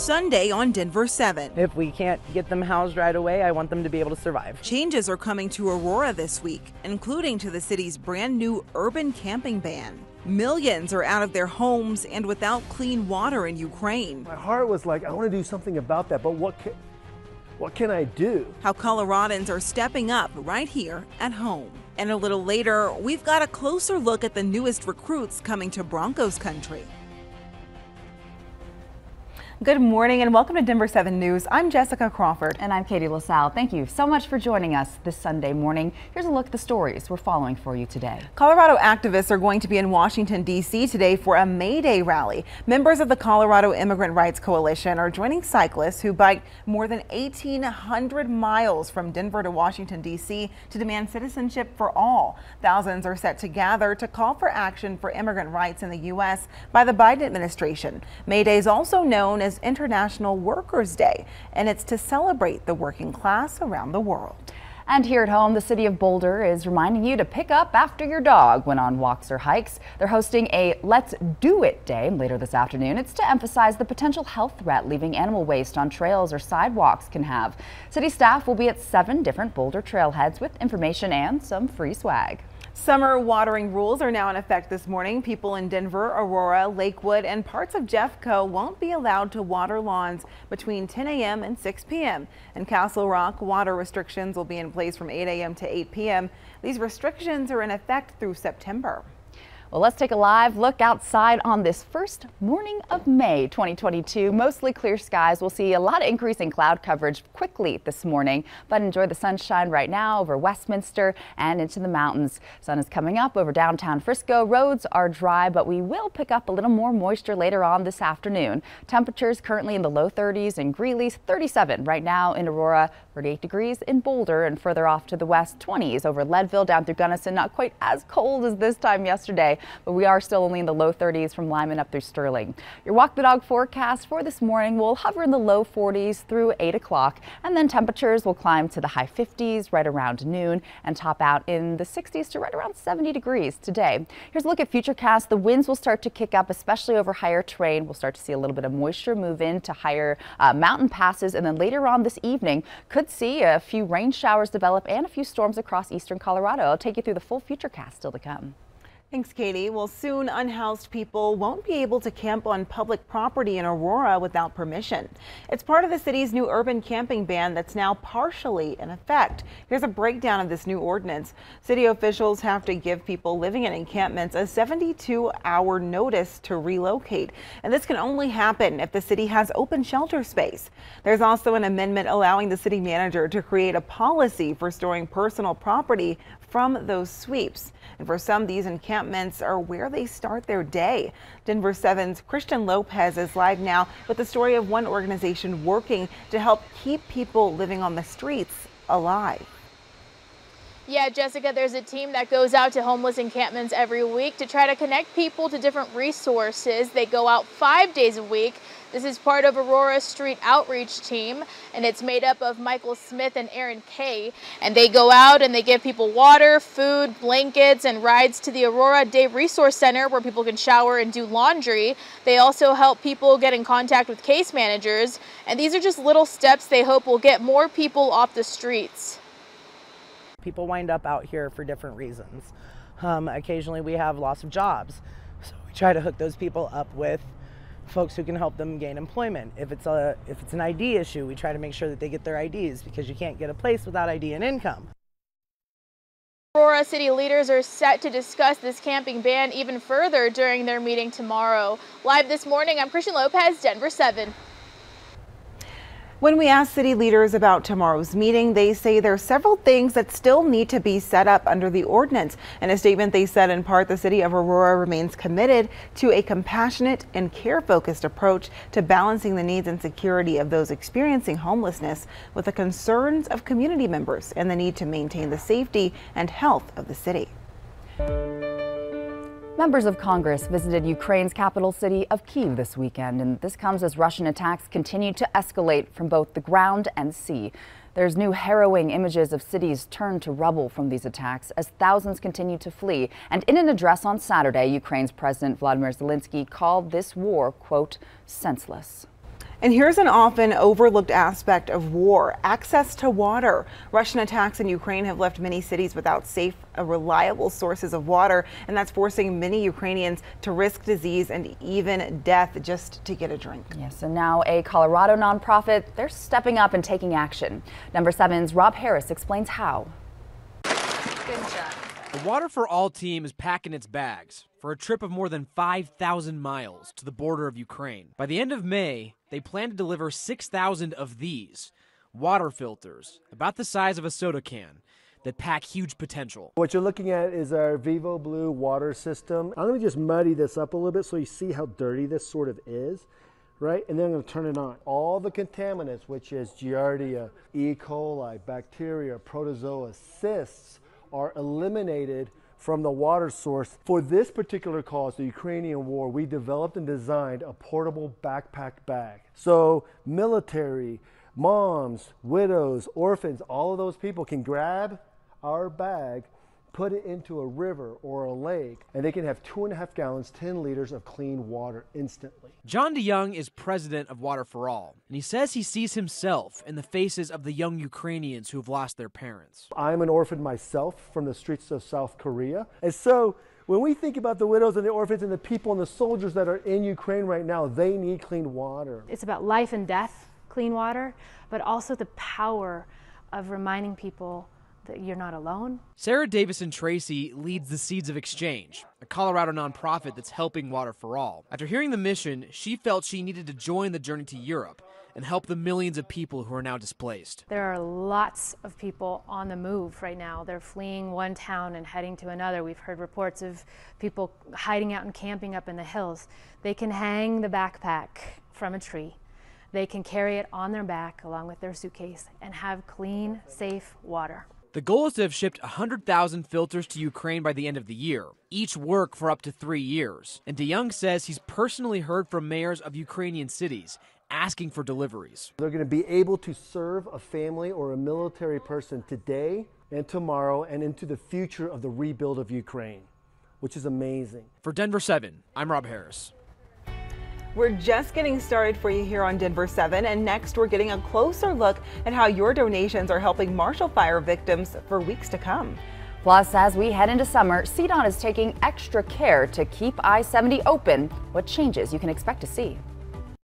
Sunday on Denver 7. If we can't get them housed right away, I want them to be able to survive. Changes are coming to Aurora this week, including to the city's brand new urban camping ban. Millions are out of their homes and without clean water in Ukraine. My heart was like, I want to do something about that, but what can I do? How Coloradans are stepping up right here at home. And a little later, we've got a closer look at the newest recruits coming to Broncos country. Good morning and welcome to Denver 7 News. I'm Jessica Crawford. And I'm Katie LaSalle. Thank you so much for joining us this Sunday morning. Here's a look at the stories we're following for you today. Colorado activists are going to be in Washington, D.C. today for a May Day rally. Members of the Colorado Immigrant Rights Coalition are joining cyclists who biked more than 1,800 miles from Denver to Washington, D.C. to demand citizenship for all. Thousands are set to gather to call for action for immigrant rights in the U.S. by the Biden administration. May Day is also known as International Workers' Day, and it's to celebrate the working class around the world. And here at home, the city of Boulder is reminding you to pick up after your dog when on walks or hikes. They're hosting a Let's Do It Day later this afternoon. It's to emphasize the potential health threat leaving animal waste on trails or sidewalks can have. City staff will be at 7 different Boulder trailheads with information and some free swag. Summer watering rules are now in effect this morning. People in Denver, Aurora, Lakewood, and parts of Jeffco won't be allowed to water lawns between 10 a.m. and 6 p.m. In Castle Rock, water restrictions will be in place from 8 a.m. to 8 p.m. These restrictions are in effect through September. Well, let's take a live look outside on this first morning of May 2022. Mostly clear skies. We'll see a lot of increasing cloud coverage quickly this morning, but enjoy the sunshine right now over Westminster and into the mountains. Sun is coming up over downtown Frisco. Roads are dry, but we will pick up a little more moisture later on this afternoon. Temperatures currently in the low 30s in Greeley, 37 right now in Aurora, 38 degrees in Boulder, and further off to the west, 20s over Leadville down through Gunnison. Not quite as cold as this time yesterday, but we are still only in the low 30s from Lyman up through Sterling. Your walk the dog forecast for this morning will hover in the low 40s through 8 o'clock, and then temperatures will climb to the high 50s right around noon and top out in the 60s to right around 70 degrees today. Here's a look at Futurecast. The winds will start to kick up, especially over higher terrain. We'll start to see a little bit of moisture move into higher mountain passes, and then later on this evening could see a few rain showers develop and a few storms across eastern Colorado. I'll take you through the full Futurecast still to come. Thanks, Katie. Well, soon unhoused people won't be able to camp on public property in Aurora without permission. It's part of the city's new urban camping ban that's now partially in effect. Here's a breakdown of this new ordinance. City officials have to give people living in encampments a 72-hour notice to relocate, and this can only happen if the city has open shelter space. There's also an amendment allowing the city manager to create a policy for storing personal property from those sweeps. And for some, these encampments are where they start their day. Denver 7's Christian Lopez is live now with the story of one organization working to help keep people living on the streets alive. Yeah, Jessica, there's a team that goes out to homeless encampments every week to try to connect people to different resources. They go out 5 days a week. This is part of Aurora Street Outreach Team, and it's made up of Michael Smith and Aaron Kay. And they go out and they give people water, food, blankets, and rides to the Aurora Day Resource Center where people can shower and do laundry. They also help people get in contact with case managers. And these are just little steps they hope will get more people off the streets. People wind up out here for different reasons. Occasionally we have loss of jobs, so we try to hook those people up with folks who can help them gain employment. If it's an ID issue, we try to make sure that they get their IDs, because you can't get a place without ID and income. Aurora city leaders are set to discuss this camping ban even further during their meeting tomorrow. Live this morning, I'm Christian Lopez, Denver 7. When we ask city leaders about tomorrow's meeting, they say there are several things that still need to be set up under the ordinance. In a statement, they said in part the city of Aurora remains committed to a compassionate and care-focused approach to balancing the needs and security of those experiencing homelessness with the concerns of community members and the need to maintain the safety and health of the city. Members of Congress visited Ukraine's capital city of Kyiv this weekend, and this comes as Russian attacks continue to escalate from both the ground and sea. There's new harrowing images of cities turned to rubble from these attacks as thousands continue to flee. And in an address on Saturday, Ukraine's President Volodymyr Zelensky called this war, quote, senseless. And here's an often overlooked aspect of war: access to water. Russian attacks in Ukraine have left many cities without safe, reliable sources of water, and that's forcing many Ukrainians to risk disease and even death just to get a drink. Yes, and now a Colorado nonprofit, they're stepping up and taking action. Number 7's Rob Harris explains how. Good job. The Water for All team is packing its bags for a trip of more than 5,000 miles to the border of Ukraine. By the end of May, they plan to deliver 6,000 of these water filters, about the size of a soda can, that pack huge potential. What you're looking at is our Vivo Blue water system. I'm going to just muddy this up a little bit so you see how dirty this sort of is, right? And then I'm going to turn it on. All the contaminants, which is Giardia, E. coli, bacteria, protozoa, cysts, are eliminated from the water source. For this particular cause, the Ukrainian war, we developed and designed a portable backpack bag. So military, moms, widows, orphans, all of those people can grab our bag, put it into a river or a lake, and they can have 2.5 gallons, 10 liters of clean water instantly. John DeYoung is president of Water for All, and he says he sees himself in the faces of the young Ukrainians who have lost their parents. I'm an orphan myself from the streets of South Korea. And so when we think about the widows and the orphans and the people and the soldiers that are in Ukraine right now, they need clean water. It's about life and death, clean water, but also the power of reminding people that you're not alone. Sarah Davison Tracy leads the Seeds of Exchange, a Colorado nonprofit that's helping Water for All. After hearing the mission, she felt she needed to join the journey to Europe and help the millions of people who are now displaced. There are lots of people on the move right now. They're fleeing one town and heading to another. We've heard reports of people hiding out and camping up in the hills. They can hang the backpack from a tree. They can carry it on their back along with their suitcase and have clean, safe water. The goal is to have shipped 100,000 filters to Ukraine by the end of the year, each work for up to 3 years. And DeYoung says he's personally heard from mayors of Ukrainian cities asking for deliveries. They're going to be able to serve a family or a military person today and tomorrow and into the future of the rebuild of Ukraine, which is amazing. For Denver 7, I'm Rob Harris. We're just getting started for you here on Denver 7, and next we're getting a closer look at how your donations are helping Marshall Fire victims for weeks to come. Plus, as we head into summer, CDOT is taking extra care to keep I-70 open. What changes you can expect to see.